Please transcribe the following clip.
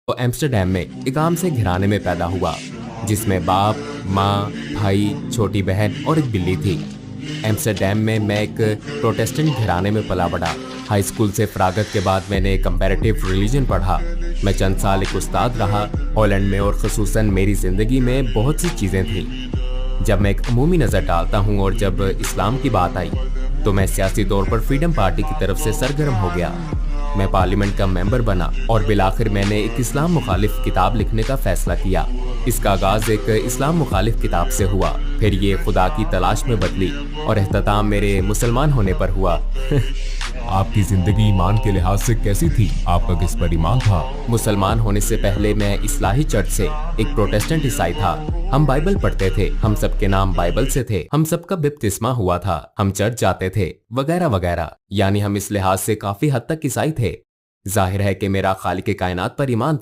तो एम्स्टरडेम में एक आम से घराने में पैदा हुआ जिसमें बाप, माँ, भाई, छोटी बहन और एक बिल्ली थी। एम्स्टरडेम में मैं एक प्रोटेस्टेंट घराने में पला बढ़ा। हाई स्कूल से फरागत के बाद मैंने कंपैरेटिव रिलीजन पढ़ा। मैं चंद साल एक उस्ताद रहा हॉलैंड में और ख़ुसूसन मेरी ज़िंदगी में बहुत सी चीज़ें थीं। जब मैं एक अमूमी नज़र डालता हूँ और जब इस्लाम की बात आई तो मैं सियासी तौर पर फ्रीडम पार्टी की तरफ से सरगर्म हो गया। मैं पार्लियामेंट का मेंबर बना और बिलाखिर मैंने एक इस्लाम मुखालिफ किताब लिखने का फैसला किया। इसका आगाज एक इस्लाम मुखालिफ किताब से हुआ, फिर ये खुदा की तलाश में बदली और एख्तिताम मेरे मुसलमान होने पर हुआ। आपकी जिंदगी ईमान के लिहाज से कैसी थी? आपका किस पर ईमान था? मुसलमान होने से पहले मैं इस्लाही चर्च से एक प्रोटेस्टेंट ईसाई था। हम बाइबल पढ़ते थे, हम सबके नाम बाइबल से थे, हम सबका बपतिस्मा हुआ था, हम चर्च जाते थे, वगैरह वगैरह। यानी हम इस लिहाज से काफी हद तक ईसाई थे। जाहिर है कि मेरा खालिक कायनात पर ईमान था।